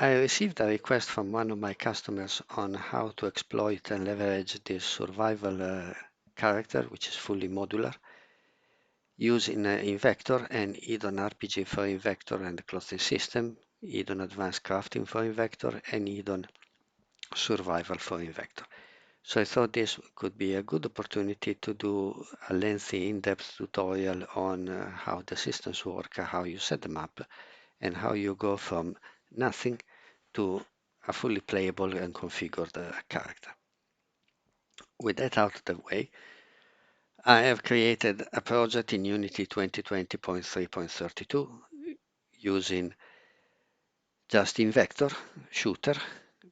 I received a request from one of my customers on how to exploit and leverage this survival character, which is fully modular, using Invector and Eadon RPG for Invector and the clothing system, Eadon Advanced Crafting for Invector, and Eadon Survival for Invector. So I thought this could be a good opportunity to do a lengthy, in-depth tutorial on how the systems work, how you set them up, and how you go from nothing to a fully playable and configured character. With that out of the way, I have created a project in Unity 2020.3.32 using just Invector Shooter,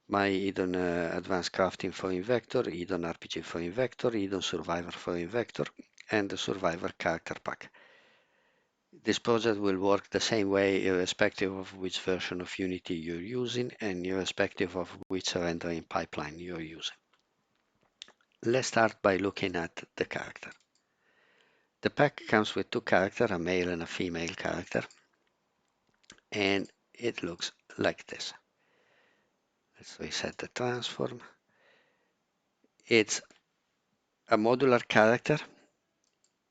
my Eadon Advanced Crafting for Invector, Eadon RPG for Invector, Eadon Survivor for Invector, and the Survivor Character Pack. This project will work the same way irrespective of which version of Unity you're using and irrespective of which rendering pipeline you're using. Let's start by looking at the character. The pack comes with two characters, a male and a female character, and it looks like this. Let's reset the transform. It's a modular character.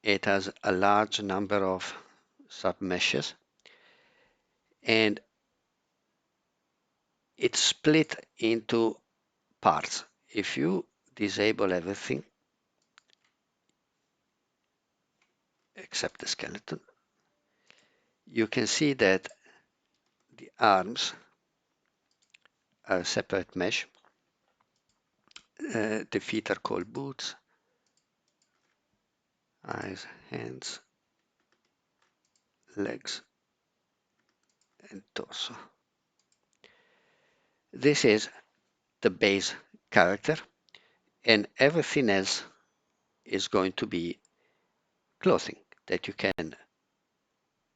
It has a large number of submeshes, and it's split into parts. If you disable everything except the skeleton, you can see that the arms are a separate mesh. The feet are called boots, eyes, hands, legs, and torso. This is the base character, and everything else is going to be clothing that you can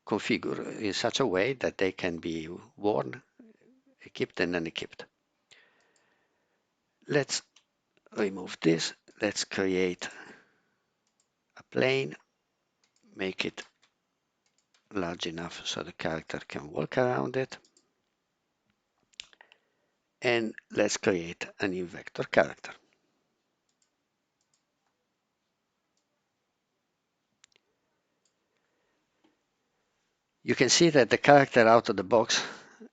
configure in such a way that they can be worn, equipped, and unequipped. Let's remove this. Let's create a plane, make it large enough so the character can walk around it. And let's create an Invector character. You can see that the character out of the box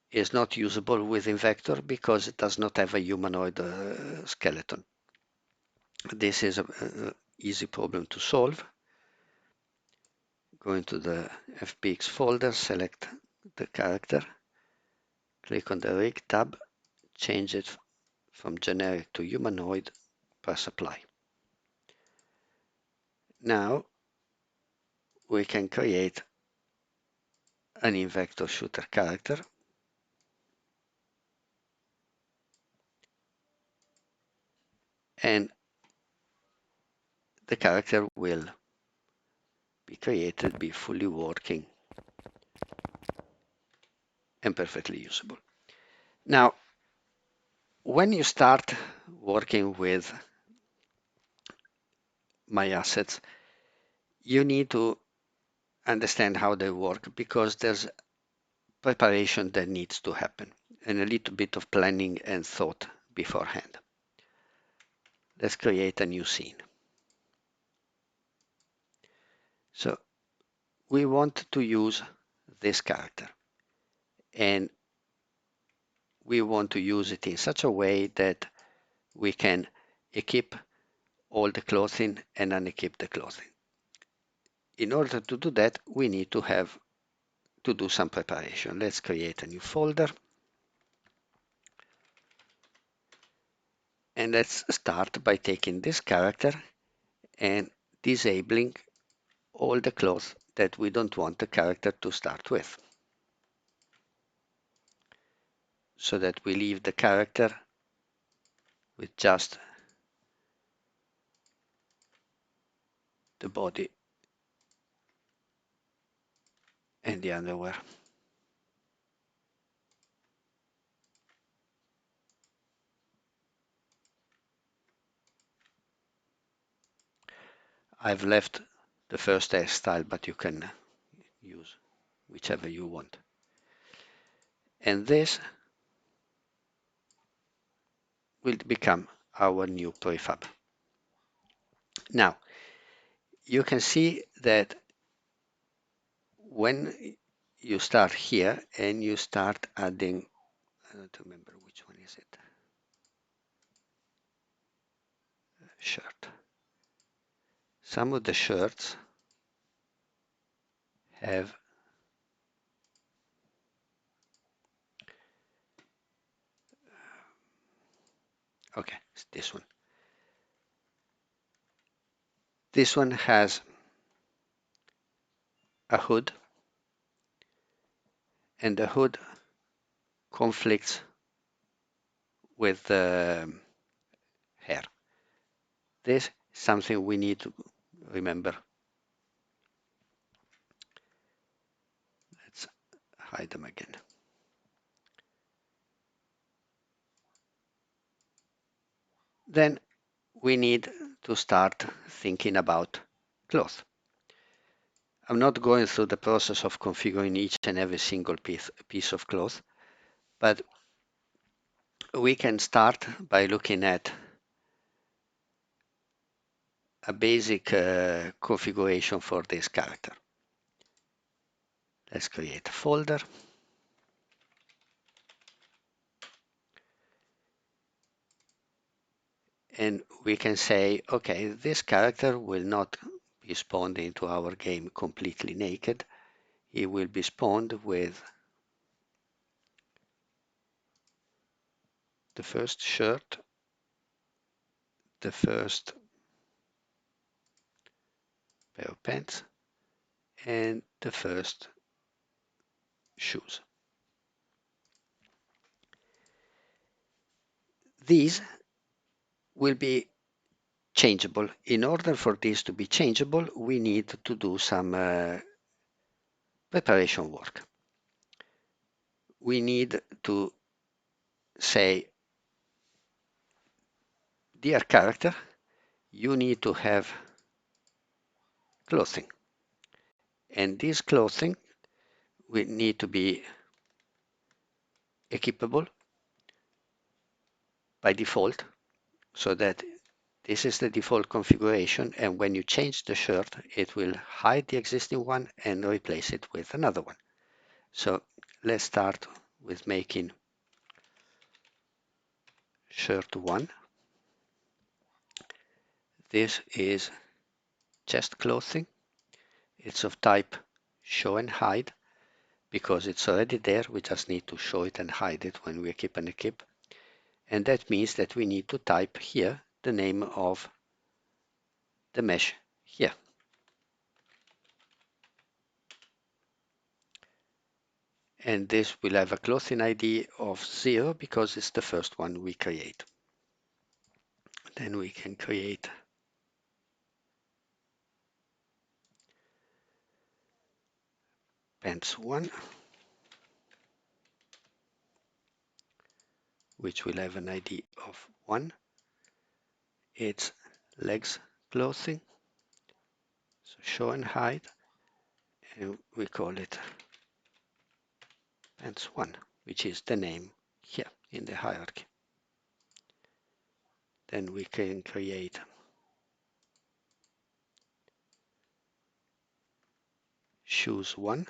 is not usable with Invector because it does not have a humanoid skeleton. This is an easy problem to solve. Go into the FBX folder, select the character, click on the rig tab, change it from generic to humanoid, press apply. Now we can create an Invector shooter character. And the character will be created, be fully working and perfectly usable. Now, when you start working with my assets, you need to understand how they work because there's preparation that needs to happen and a little bit of planning and thought beforehand. Let's create a new scene. So we want to use this character and we want to use it in such a way that we can equip all the clothing and unequip the clothing. In order to do that, we need to do some preparation. Let's create a new folder. And let's start by taking this character and disabling all the clothes that we don't want the character to start with. So that we leave the character with just the body and the underwear. I've left the first hairstyle, but you can use whichever you want. And this will become our new prefab. Now, you can see that when you start here and you start adding, I don't remember which one is it, shirt. Some of the shirts have okay, it's this one. This one has a hood, and the hood conflicts with the hair. This is something we need to remember. Let's hide them again. Then we need to start thinking about cloth. I'm not going through the process of configuring each and every single piece of cloth, but we can start by looking at a basic configuration for this character. Let's create a folder. And we can say, okay, this character will not be spawned into our game completely naked. He will be spawned with the first shirt, the first pair of pants, and the first shoes. These will be changeable. In order for this to be changeable, we need to do some preparation work. We need to say, dear character, you need to have clothing. And this clothing will need to be equipable by default, so that this is the default configuration, and when you change the shirt, it will hide the existing one and replace it with another one. So let's start with making shirt 1. This is chest clothing. It's of type show and hide, because it's already there. We just need to show it and hide it when we equip and equip. And that means that we need to type here the name of the mesh here. And this will have a clothing ID of 0 because it's the first one we create. Then we can create pants 1, which will have an ID of 1. It's legs clothing, so show and hide, and we call it pants 1, which is the name here in the hierarchy. Then we can create shoes 1,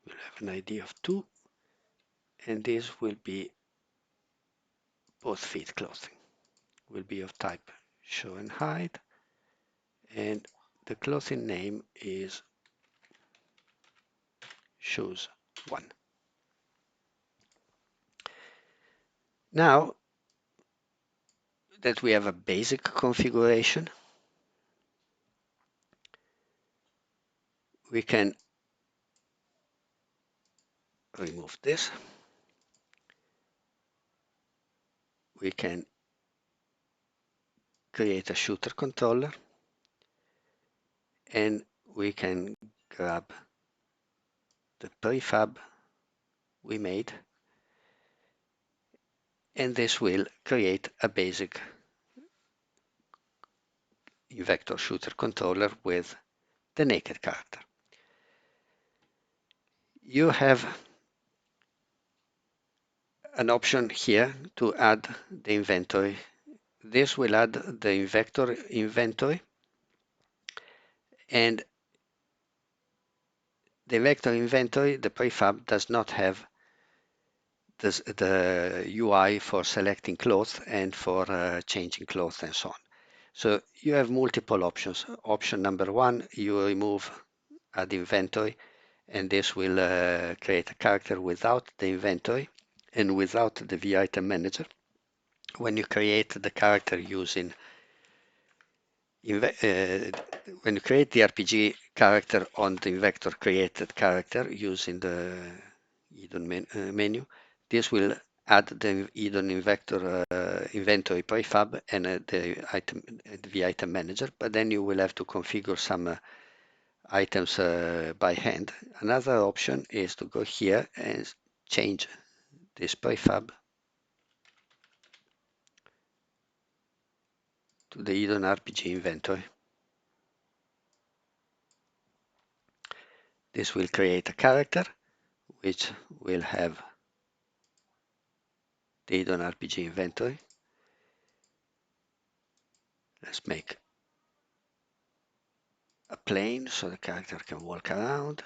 we'll have an ID of 2, and this will be both feet clothing, will be of type show and hide, and the clothing name is shoes 1. Now that we have a basic configuration, we can remove this. We can create a shooter controller, and we can grab the prefab we made, and this will create a basic Invector shooter controller with the naked character. you have an option here to add the inventory. This will add the Invector inventory, and the Invector inventory, the prefab, does not have the UI for selecting clothes and for changing clothes and so on. So you have multiple options. Option number one, you remove add inventory, and this will create a character without the inventory and without the VItem manager. When you create the character using when you create the RPG character on the Invector created character using the Eadon menu, this will add the Eadon Invector inventory prefab and the VItem manager, but then you will have to configure some items by hand. Another option is to go here and change this prefab to the Eadon RPG inventory. This will create a character which will have the Eadon RPG inventory. Let's make a plane so the character can walk around.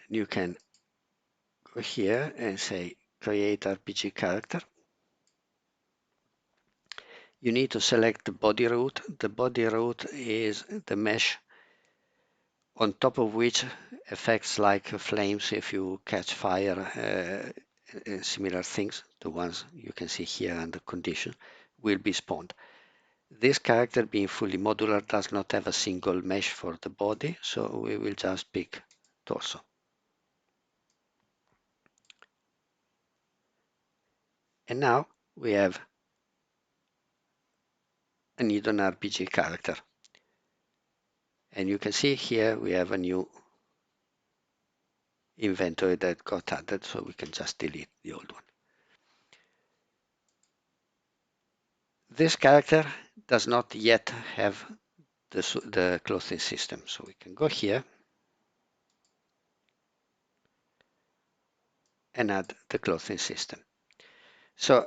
You can go here and say create RPG character. You need to select the body root. The body root is the mesh on top of which effects like flames, if you catch fire, similar things, the ones you can see here under condition, will be spawned. This character, being fully modular, does not have a single mesh for the body, so we will just pick torso. And now we have an Eadon RPG character. And you can see here we have a new inventory that got added, so we can just delete the old one. This character does not yet have the clothing system, so we can go here and add the clothing system. So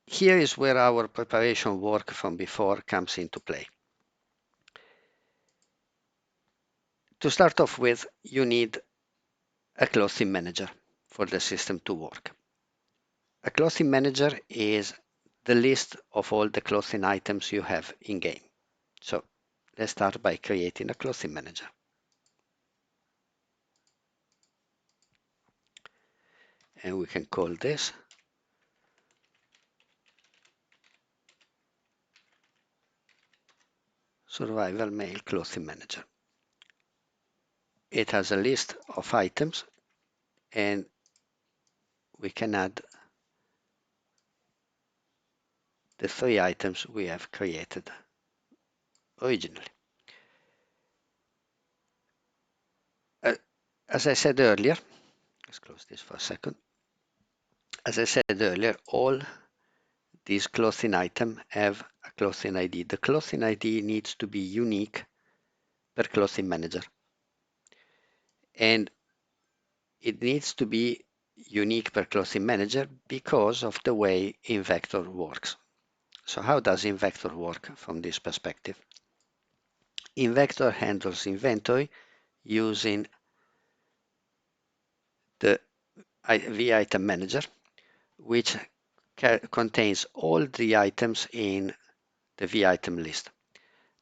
here is where our preparation work from before comes into play. To start off with, you need a clothing manager for the system to work. A clothing manager is the list of all the clothing items you have in game. So let's start by creating a clothing manager. And we can call this Survival Mail Clothing Manager. It has a list of items, and we can add the 3 items we have created originally. As I said earlier, let's close this for a second. As I said earlier, all these clothing items have a clothing ID. The clothing ID needs to be unique per clothing manager. And it needs to be unique per clothing manager because of the way Invector works. So how does Invector work from this perspective? Invector handles inventory using the VItem manager, which contains all the items in the VItem list.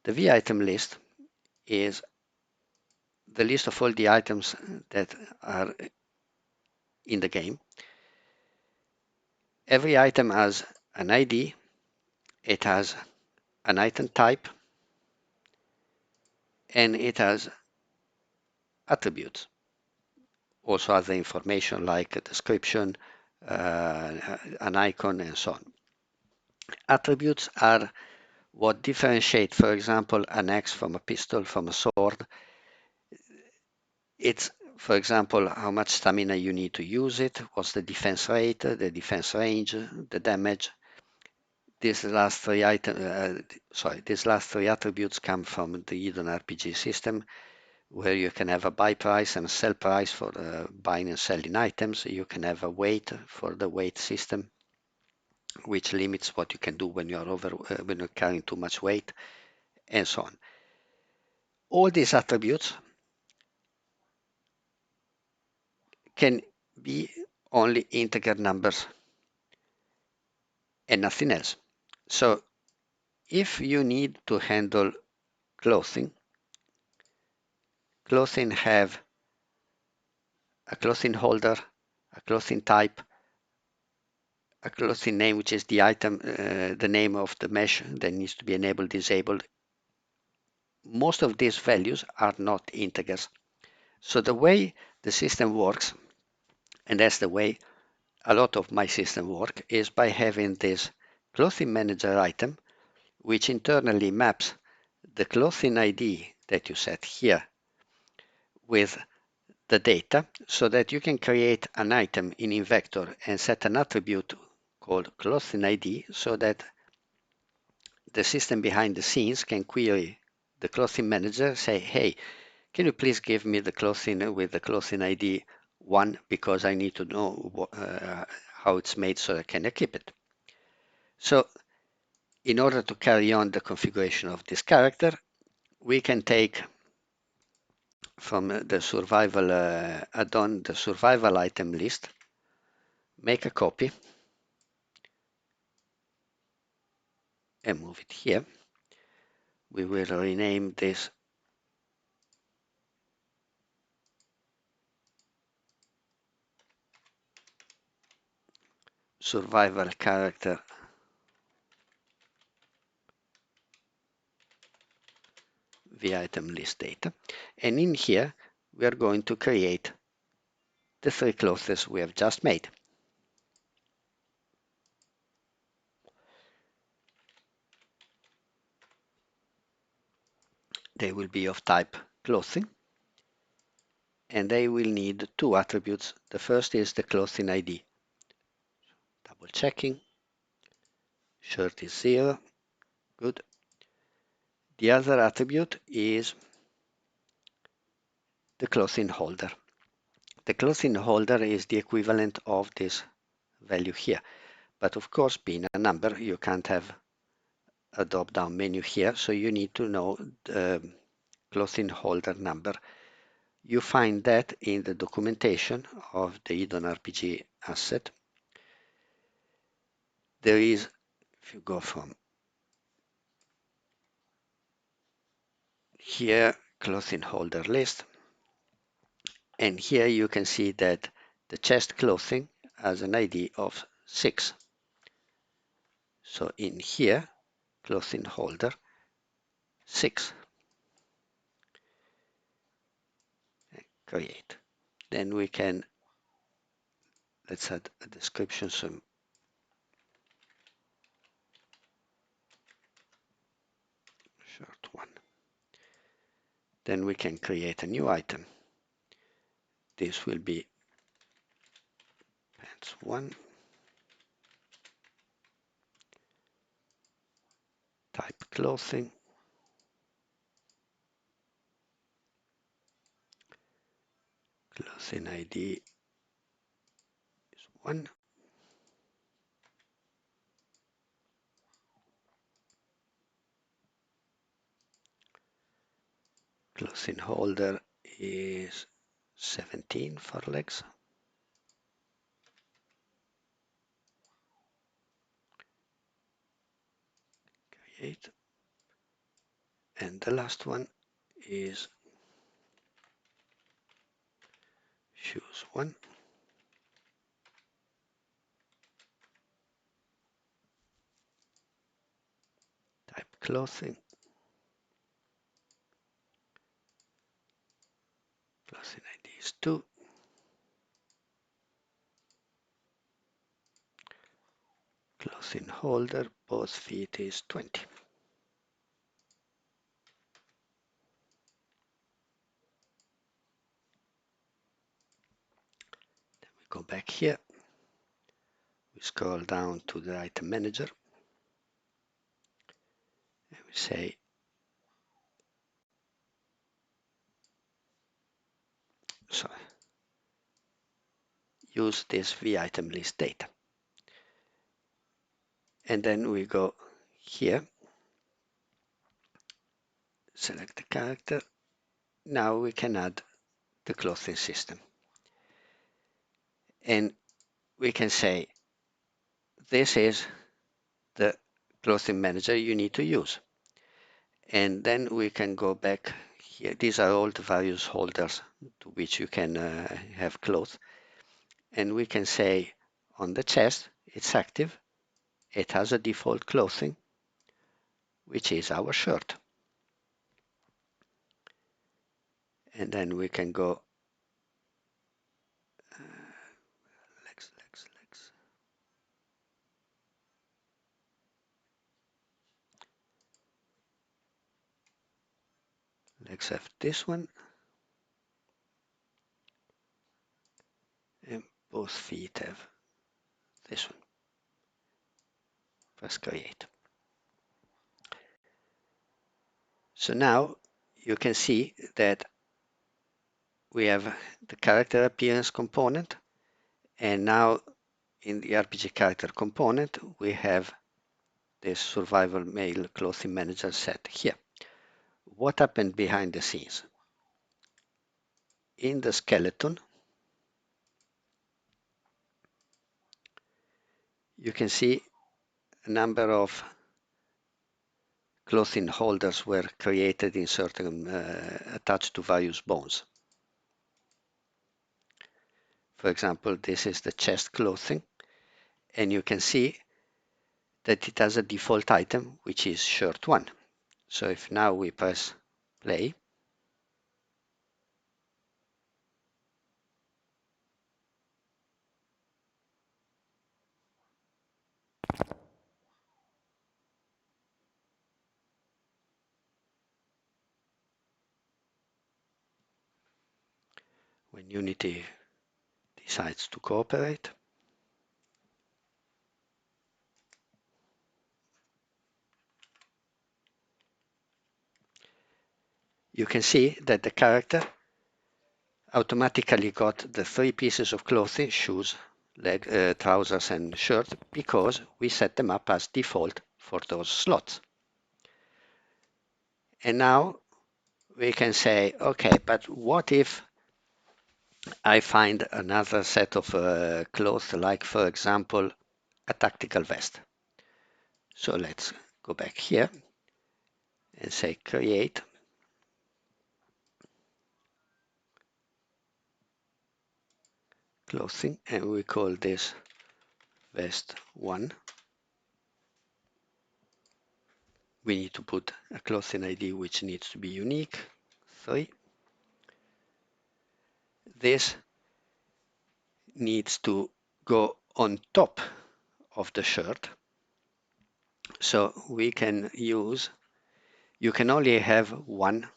The VItem list is the list of all the items that are in the game. Every item has an ID, it has an item type, and it has attributes. Also other information like a description, an icon, and so on. Attributes are what differentiate, for example, an axe from a pistol, from a sword. It's for example, how much stamina you need to use it, what's the defense rate, the defense range, the damage. These last three attributes come from the Eadon RPG system, where you can have a buy price and a sell price for buying and selling items. You can have a weight for the weight system, which limits what you can do when when you're carrying too much weight, and so on. All these attributes can be only integer numbers and nothing else. So if you need to handle clothing have a clothing holder, a clothing type, a clothing name, which is the item, the name of the mesh that needs to be enabled, disabled. Most of these values are not integers. So the way the system works, and that's the way a lot of my system work, is by having this clothing manager item, which internally maps the clothing ID that you set here with the data, so that you can create an item in Invector and set an attribute called clothing ID, so that the system behind the scenes can query the clothing manager, say, hey, can you please give me the clothing with the clothing ID 1, because I need to know how it's made so I can equip it. So in order to carry on the configuration of this character, we can take from the survival add-on, the survival item list, make a copy and move it here. We will rename this survival character via item list data. And in here, we are going to create the 3 clothes we have just made. They will be of type clothing, and they will need 2 attributes. The first is the clothing ID. Double checking. Shirt is 0. Good. The other attribute is the clothing holder. The clothing holder is the equivalent of this value here. But of course, being a number, you can't have a drop-down menu here, so you need to know the clothing holder number. You find that in the documentation of the Eadon RPG asset. There is, if you go from here, clothing holder list, and here you can see that the chest clothing has an ID of 6. So in here, clothing holder 6. Create. Then we can, let's add a description, some short one. Then we can create a new item. This will be pants 1, type clothing, clothing ID is 1, clothing holder is 17 for legs. Create. And the last one is shoes 1, type clothing, clothing ID is 2, clothing holder, both feet is 20. Go back here. We scroll down to the item manager. And we say use this vitem list data. And then we go here, select the character. Now we can add the clothing system. And we can say, this is the clothing manager you need to use. And then we can go back here. These are all the various holders to which you can have clothes. And we can say on the chest, it's active. It has a default clothing, which is our shirt. And then we can go let's have this one. And both feet have this one. Press create. So now you can see that we have the character appearance component, and now in the RPG character component we have this survival male clothing manager set here. What happened behind the scenes? In the skeleton, you can see a number of clothing holders were created in certain attached to various bones. For example, this is the chest clothing, and you can see that it has a default item, which is shirt 1. So if now we press play, when Unity decides to cooperate, you can see that the character automatically got the 3 pieces of clothing, shoes, trousers and shirt, because we set them up as default for those slots. And now we can say, okay, but what if I find another set of clothes, like for example, a tactical vest. So let's go back here and say create. Clothing, and we call this vest 1. We need to put a clothing ID which needs to be unique, 3. This needs to go on top of the shirt. So we can use, you can only have one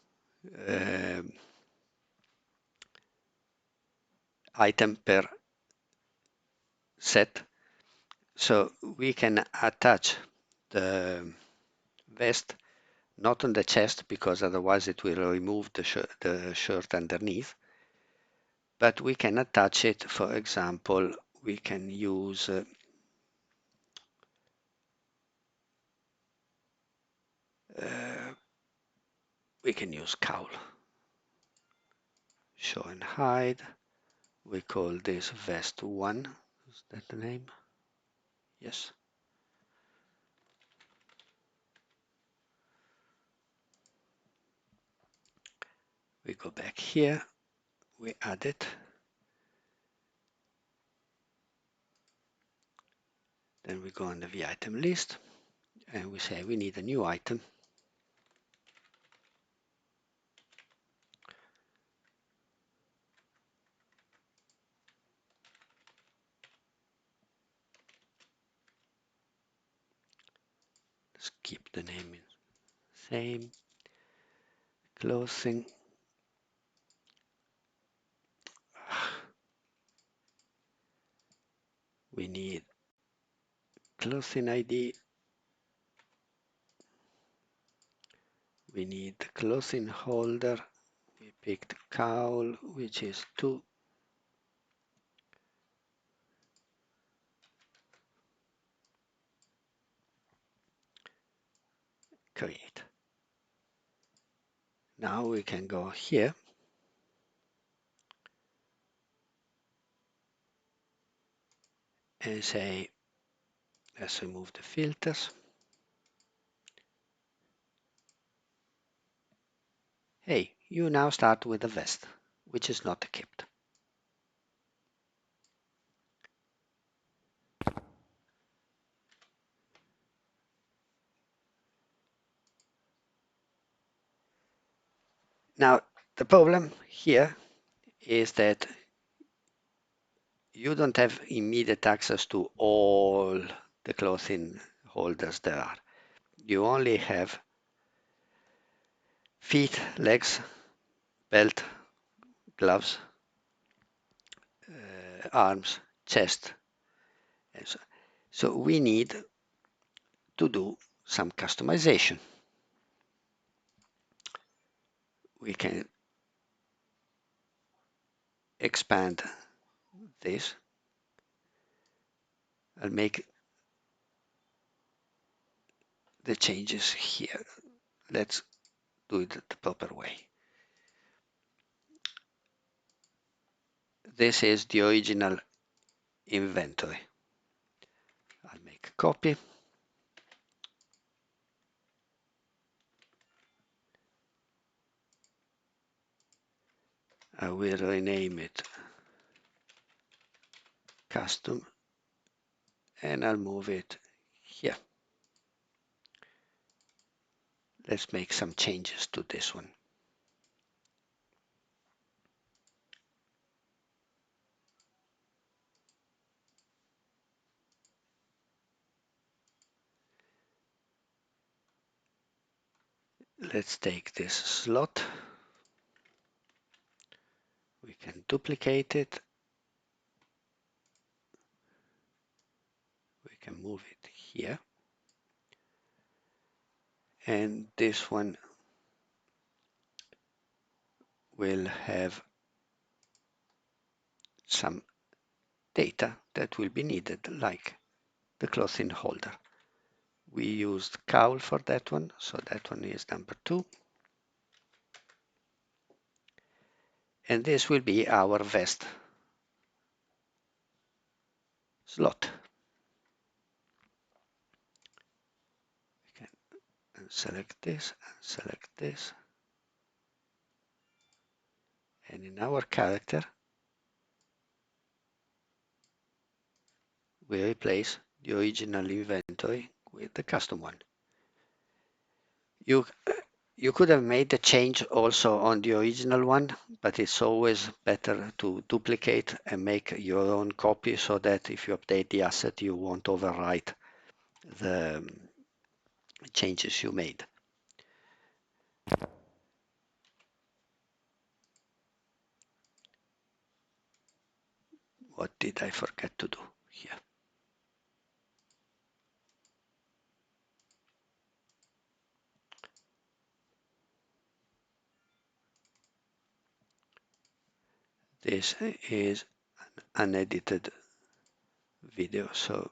item per set. So we can attach the vest not on the chest, because otherwise it will remove the shirt underneath. But we can attach it, for example, we can use cowl. Show and hide. We call this vest 1. Is that the name? Yes. We go back here. We add it. Then we go on the vitem list and we say we need a new item. Let's keep the name same. Clothing. We need clothing ID. We need the clothing holder. We picked cowl, which is 2. Create. Now we can go here and say, let's remove the filters. Hey, you now start with a vest, which is not equipped. Now, the problem here is that you don't have immediate access to all the clothing holders there are. You only have feet, legs, belt, gloves, arms, chest, and so on. So we need to do some customization. We can expand this. I'll make the changes here. Let's do it the proper way. This is the original inventory. I'll make a copy. I will rename it custom and I'll move it here. Let's make some changes to this one. Let's take this slot. We can duplicate it. We can move it here. And this one will have some data that will be needed, like the clothing holder. We used cowl for that one, so that one is number 2. And this will be our vest slot. We can select this and select this. And in our character, we replace the original inventory with the custom one. You could have made the change also on the original one, but it's always better to duplicate and make your own copy so that if you update the asset, you won't overwrite the changes you made. What did I forget to do here? This is an unedited video, so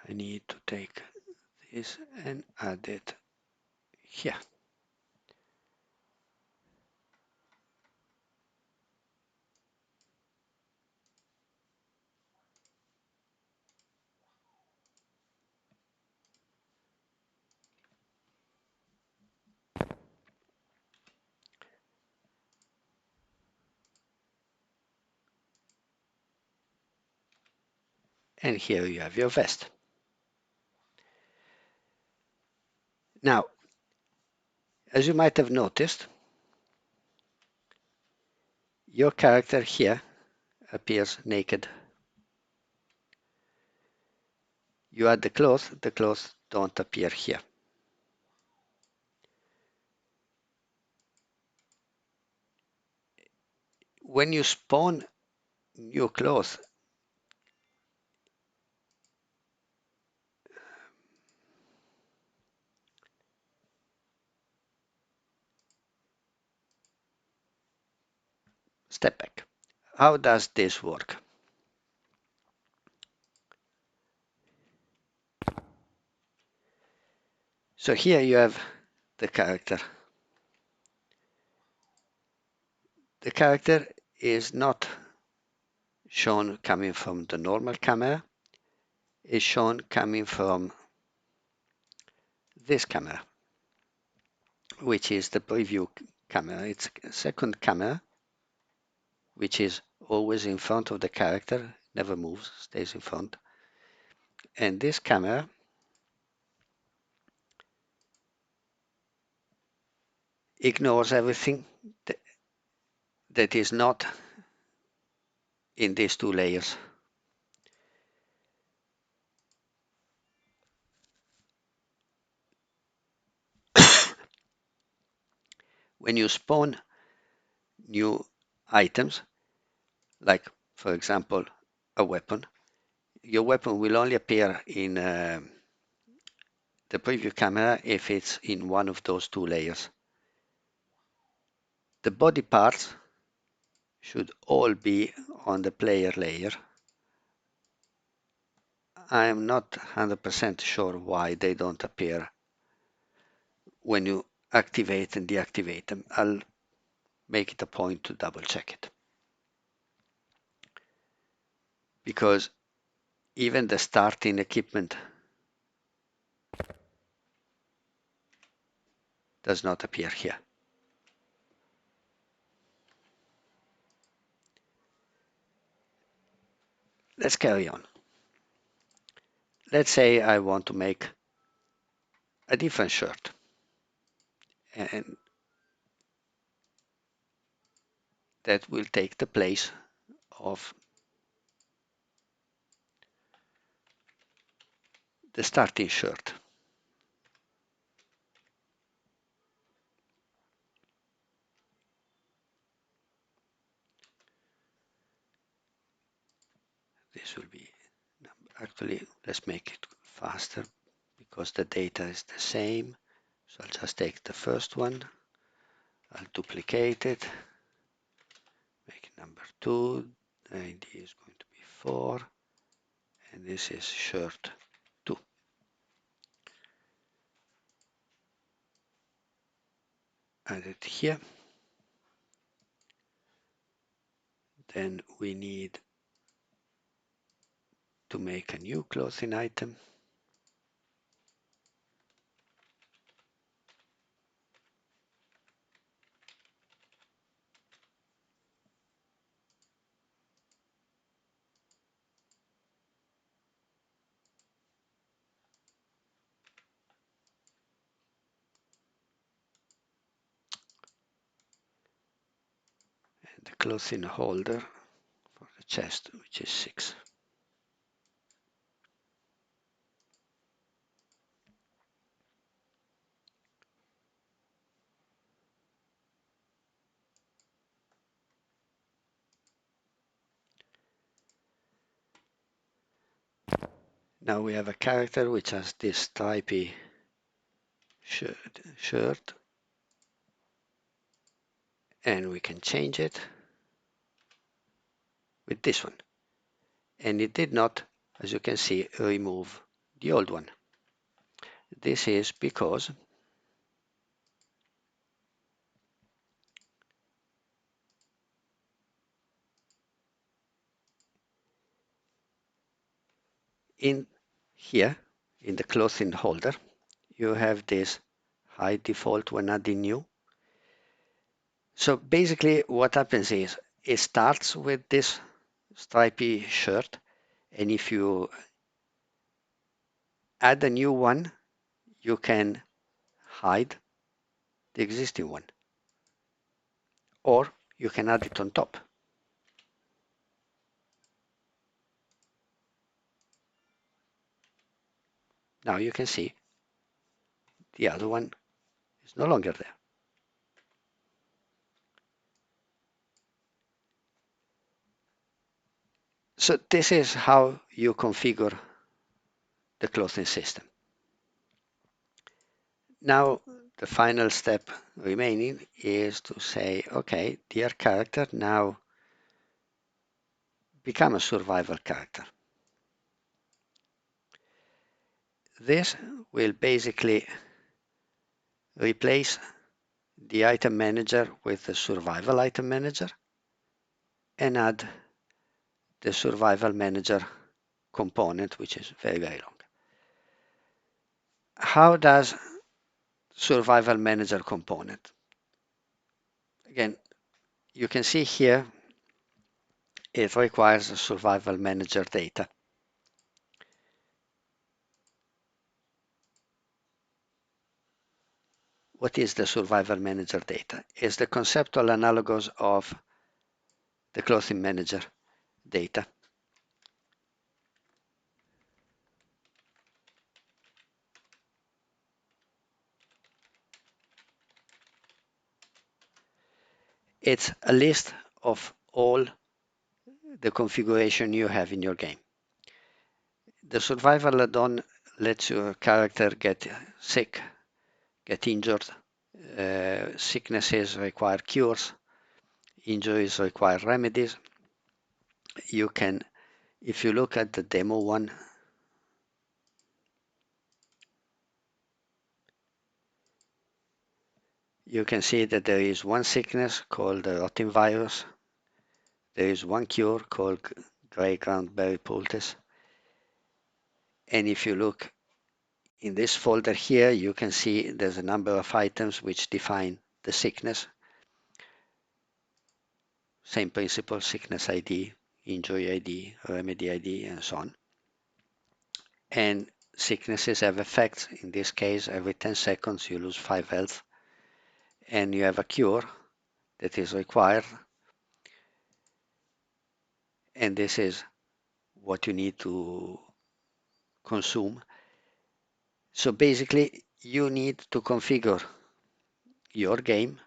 I need to take this and add it here. and here you have your vest. Now, as you might have noticed, your character here appears naked. You add the clothes don't appear here. When you spawn new clothes, step back. How does this work? So here you have the character. The character is not shown coming from the normal camera, it's shown coming from this camera, which is the preview camera. It's a second camera, which is always in front of the character, never moves, stays in front. And this camera ignores everything that is not in these two layers. When you spawn new items, like for example a weapon, your weapon will only appear in the preview camera if it's in one of those two layers. The body parts should all be on the player layer. I am not 100% sure why they don't appear when you activate and deactivate them. I'll make it a point to double check it. Because even the starting equipment does not appear here. Let's carry on. Let's say I want to make a different shirt. And that will take the place of the starting shirt. This will be, actually, let's make it faster because the data is the same. So I'll just take the first one, I'll duplicate it, make it number 2, the ID is going to be 4, and this is shirt 2. Add it here. Then we need to make a new clothing item. And the clothing holder for the chest, which is 6. Now we have a character which has this stripy shirt, and we can change it with this one. And it did not, as you can see, remove the old one. This is because in here, in the clothing holder, you have this hide default when adding new. So basically what happens is it starts with this stripy shirt, And if you add a new one, you can hide the existing one, or you can add it on top. Now you can see the other one is no longer there. So this is how you configure the clothing system. Now the final step remaining is to say, okay, dear character, now become a survival character. This will basically replace the item manager with the survival item manager and add the survival manager component, which is very, very long. How does survival manager component? Again, you can see here it requires a survival manager data. What is the survival manager data? It's the conceptual analogous of the clothing manager data. It's a list of all the configuration you have in your game. The survival add-on lets your character get sick, get injured. Sicknesses require cures. Injuries require remedies. You can, if you look at the demo one, you can see that there is one sickness called the rotting virus. There is one cure called grey cranberry poultice. And if you look in this folder here, you can see there's a number of items which define the sickness. Same principle, sickness ID, injury ID, remedy ID, and so on. And sicknesses have effects. In this case, every 10 seconds you lose 5 health. And you have a cure that is required. And this is what you need to consume. So basically, you need to configure your game,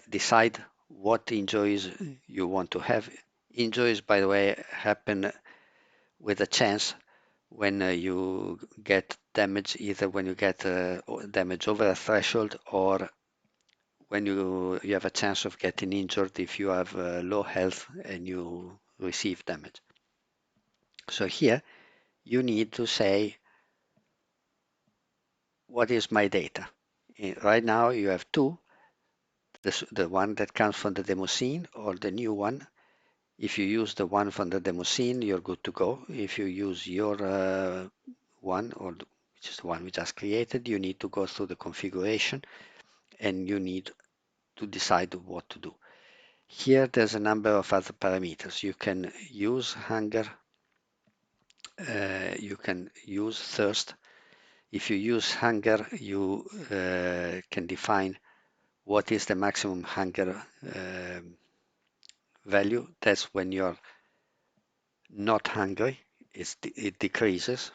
decide what injuries you want to have. Injuries, by the way, happen with a chance when you get damage, either when you get damage over a threshold or when you have a chance of getting injured if you have low health and you receive damage. So here you need to say, what is my data? Right now you have two, the one that comes from the demo scene or the new one. If you use the one from the demo scene, you're good to go. If you use your one, or which is the one we just created, you need to go through the configuration and you need to decide what to do. Here there's a number of other parameters. You can use hunger, you can use thirst. If you use hunger, you can define what is the maximum hunger value. That's when you're not hungry, it decreases.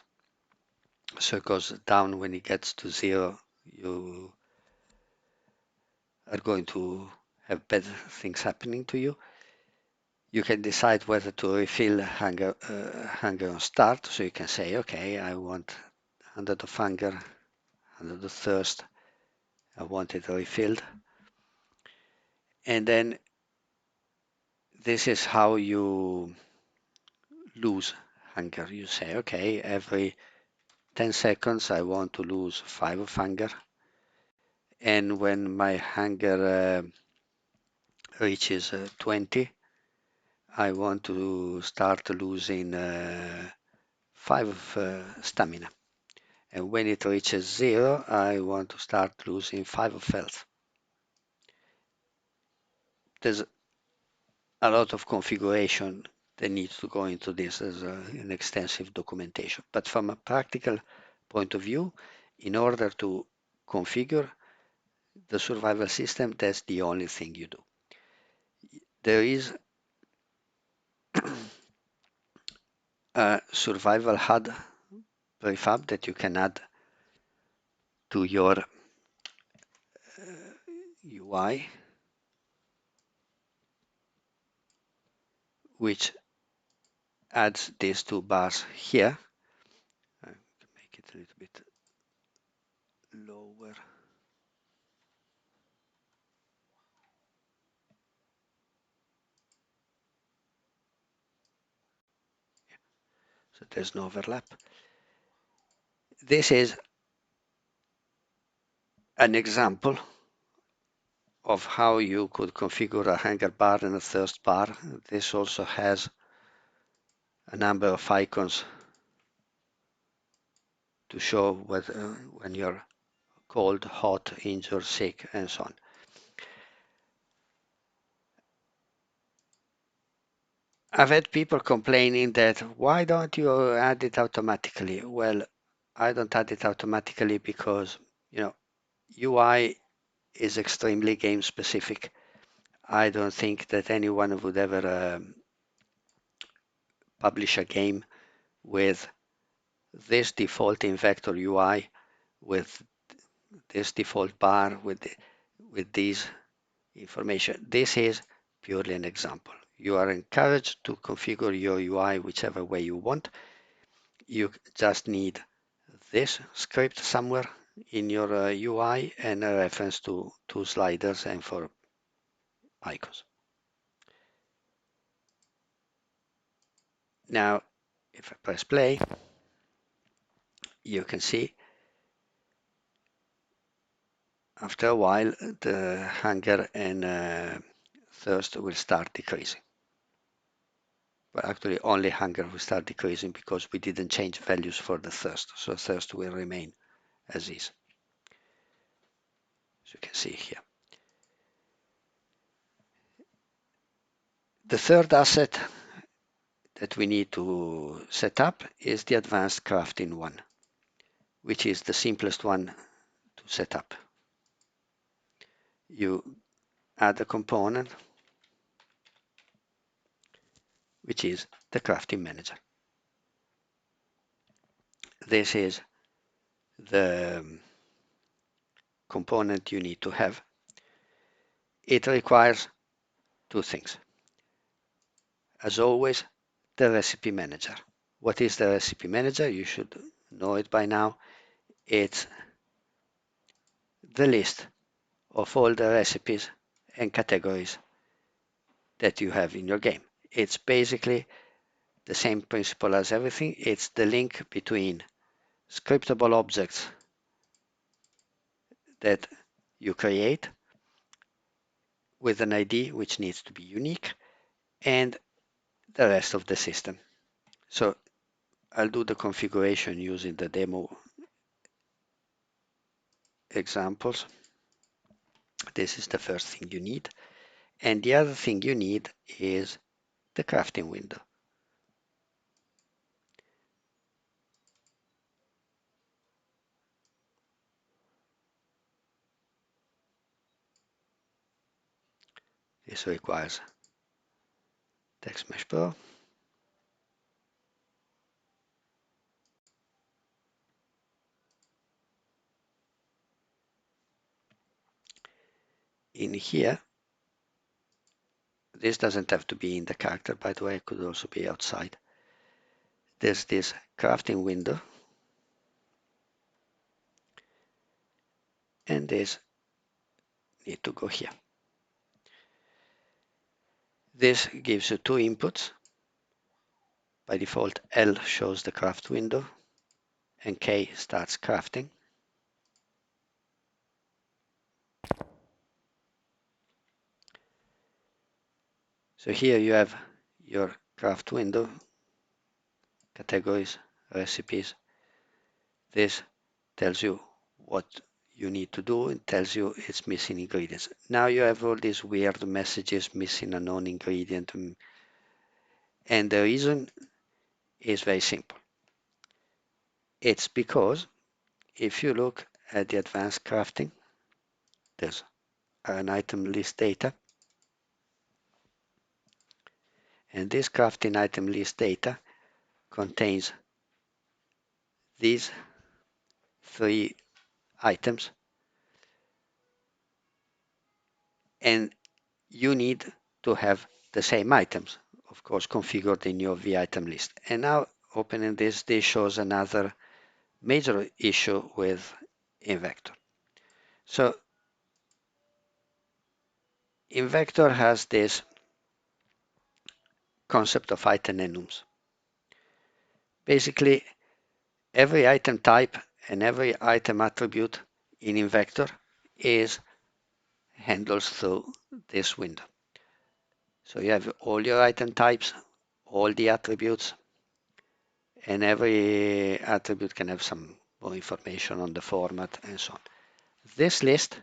So it goes down when it gets to 0. You are going to have bad things happening to you. You can decide whether to refill hunger on start. So you can say, okay, I want 100 of hunger, 100 of thirst. I want it refilled. And then this is how you lose hunger. You say, okay, every 10 seconds I want to lose 5 of hunger. And when my hunger reaches 20, I want to start losing 5 of stamina. And when it reaches 0, I want to start losing 5 of health. There's a lot of configuration that needs to go into this as an extensive documentation. But from a practical point of view, in order to configure the survival system, that's the only thing you do. There is a survival HUD prefab that you can add to your UI, which adds these two bars here. I can make it a little bit lower. So there's no overlap. This is an example of how you could configure a hunger bar and a thirst bar. This also has a number of icons to show whether, when you're cold, hot, injured, sick, and so on. I've had people complaining that why don't you add it automatically? Well, I don't add it automatically because, UI is extremely game specific. I don't think that anyone would ever publish a game with this default Invector UI, with this default bar, with these information. This is purely an example. You are encouraged to configure your UI whichever way you want. You just need this script somewhere in your UI and a reference to sliders and for icons. Now, if I press play, you can see after a while the hunger and thirst will start decreasing. But actually only hunger will start decreasing because we didn't change values for the thirst, so thirst will remain as is, as you can see here. The third asset that we need to set up is the advanced crafting one, which is the simplest one to set up. You add a component, which is the crafting manager. This is the component you need to have. It requires two things. As always, the recipe manager. What is the recipe manager? You should know it by now. It's the list of all the recipes and categories that you have in your game. It's basically the same principle as everything. It's the link between scriptable objects that you create with an ID which needs to be unique and the rest of the system. So I'll do the configuration using the demo examples. This is the first thing you need. And the other thing you need is the crafting window. This requires Text Mesh Pro. In here, this doesn't have to be in the character, by the way, it could also be outside. There's this crafting window, and this need to go here. This gives you two inputs. By default, L shows the craft window, and K starts crafting. So here you have your craft window, categories, recipes. This tells you what you need to do. It tells you it's missing ingredients. Now you have all these weird messages, missing a known ingredient, and the reason is very simple. It's because if you look at the advanced crafting, there's an item list data, and this crafting item list data contains these 3 items, and you need to have the same items, of course, configured in your V item list. And now opening this shows another major issue with Invector. So Invector has this concept of item enums. Basically, every item type and every item attribute in Invector is handled through this window. So you have all your item types, all the attributes, and every attribute can have some more information on the format and so on. This list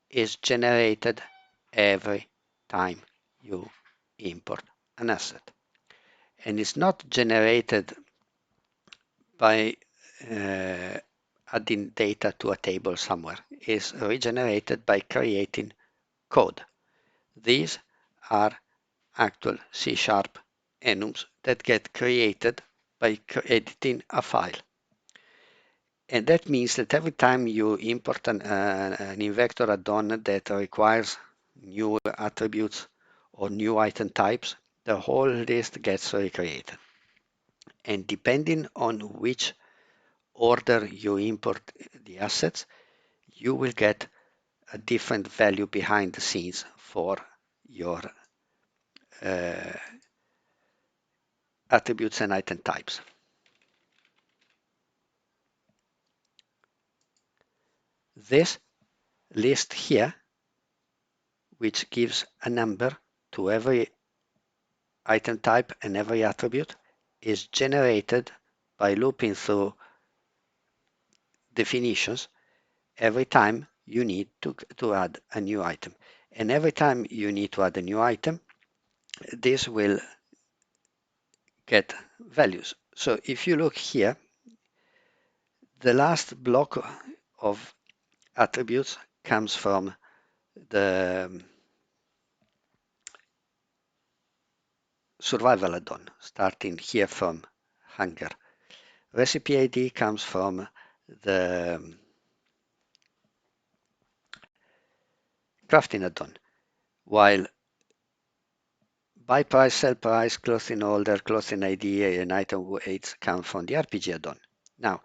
is generated every time you import an asset. And it's not generated by adding data to a table somewhere. It's regenerated by creating code. These are actual C# enums that get created by editing a file. And that means that every time you import an Invector add-on that requires new attributes or new item types, the whole list gets recreated. And depending on which order you import the assets, you will get a different value behind the scenes for your attributes and item types. This list here, which gives a number to every item type and every attribute, is generated by looping through definitions every time you need to add a new item. And every time you need to add a new item, this will get values. So if you look here, the last block of attributes comes from the survival add-on, starting here from hunger. Recipe ID comes from the crafting add-on, while buy price, sell price, clothing order, clothing ID, and item weights come from the RPG add-on. Now,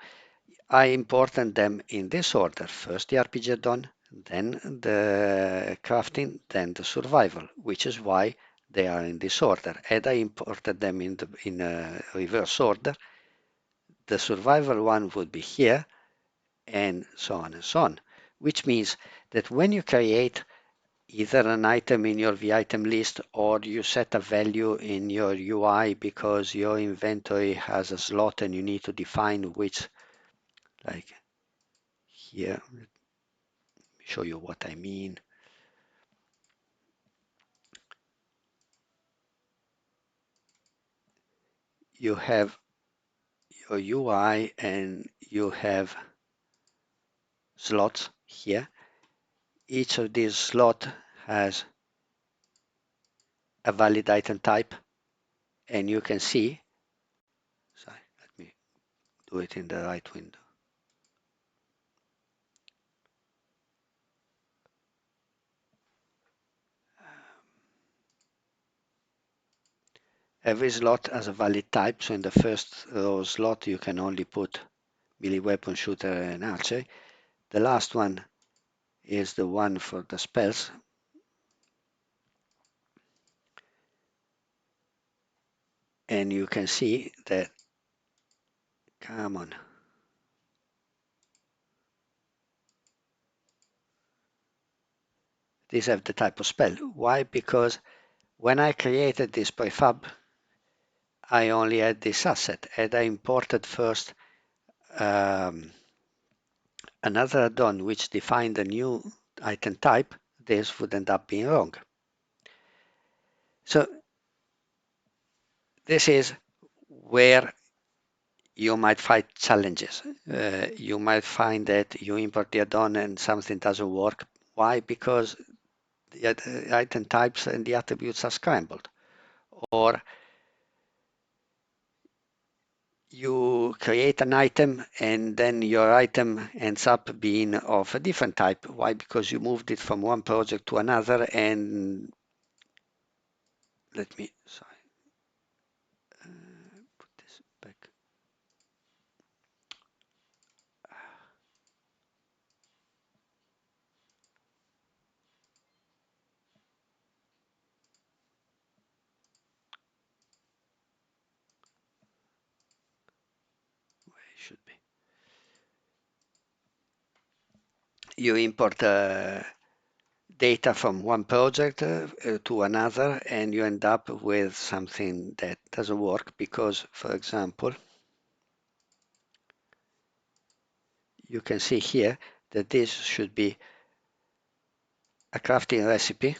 I imported them in this order. First the RPG add-on, then the crafting, then the survival, which is why they are in this order. Had I imported them in a reverse order, the survival one would be here, and so on and so on, which means that when you create either an item in your V-item list or you set a value in your UI because your inventory has a slot and you need to define which, like here, let me show you what I mean. You have your UI and you have slots here. Each of these slots has a valid item type, and you can see, sorry, let me do it in the right window. Every slot has a valid type, so in the first row slot you can only put melee weapon, shooter, and archery. The last one is the one for the spells. And you can see that, come on. These have the type of spell. Why? Because when I created this prefab, I only had this asset. Had I imported first a another add-on which defined a new item type, this would end up being wrong. So this is where you might find challenges. You might find that you import the add-on and something doesn't work. Why? Because the item types and the attributes are scrambled. Or you create an item and then your item ends up being of a different type. Why? Because you moved it from one project to another, and sorry, put this back. Where it should be. You import data from one project to another, and you end up with something that doesn't work because, for example, you can see here that this should be a crafting recipe,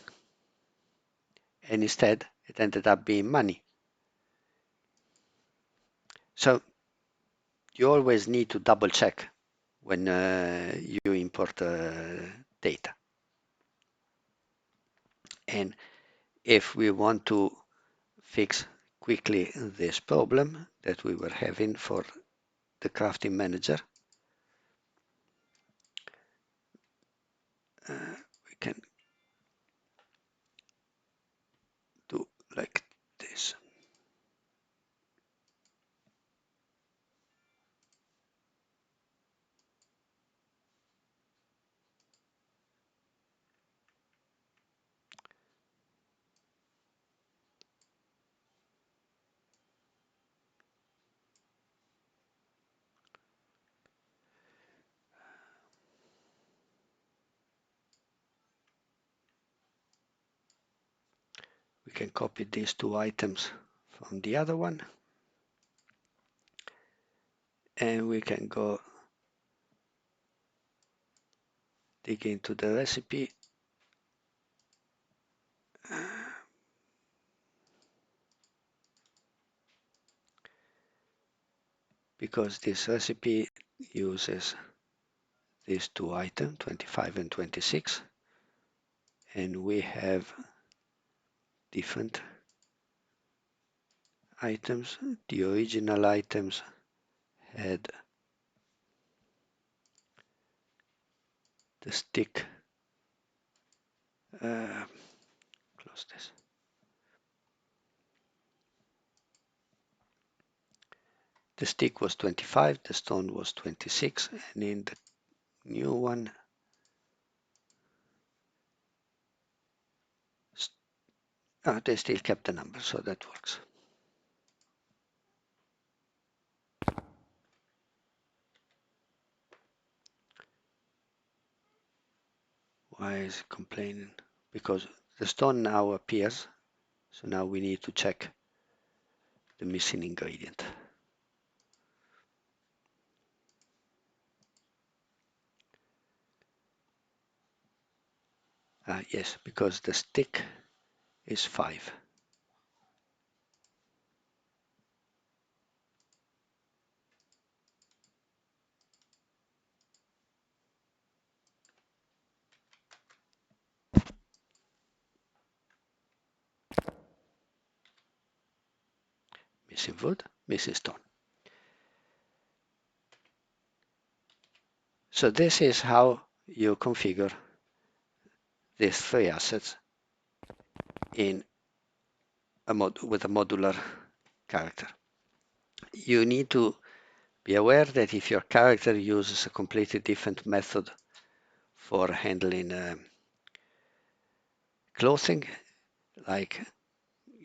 and instead it ended up being money. So you always need to double check when you import data. And if we want to fix quickly this problem that we were having for the crafting manager, we can do like this. We can copy these two items from the other one, and we can go dig into the recipe. Because this recipe uses these two items, 25 and 26, and we have different items. The original items had the stick. Close this. The stick was 25, the stone was 26, and in the new one, they still kept the number, so that works. Why is it complaining? Because the stone now appears, so now we need to check the missing ingredient. Yes, because the stick is 5. Missing wood, missing stone. So this is how you configure these 3 assets in with a modular character. You need to be aware that if your character uses a completely different method for handling clothing, like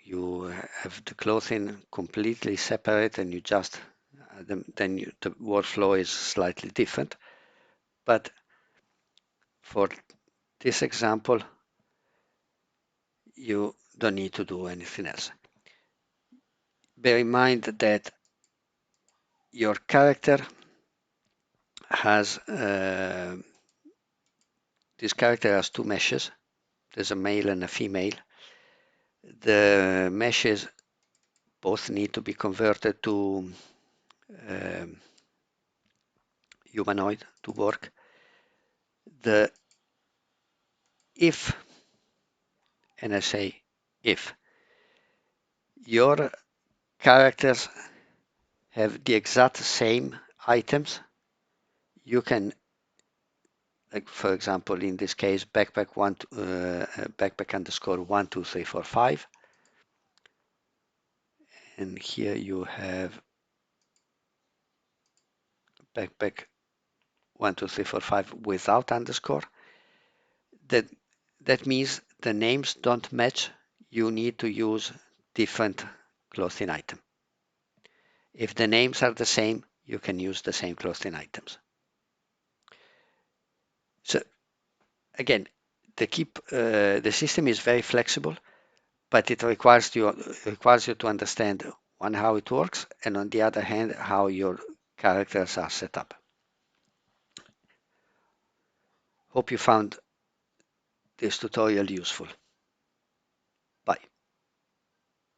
you have the clothing completely separate and you just then the workflow is slightly different. But for this example, you don't need to do anything else. Bear in mind that your character has this character has two meshes. There's a male and a female. The meshes both need to be converted to humanoid to work. The if, and I say if, your characters have the exact same items, you can, like for example, in this case, backpack backpack underscore 12345, and here you have backpack 12345 without underscore. That means the names don't match. You need to use different clothing item. If the names are the same, you can use the same clothing items. So again, the system is very flexible, but it requires you to understand on how it works, and on the other hand, how your characters are set up. Hope you found this tutorial useful.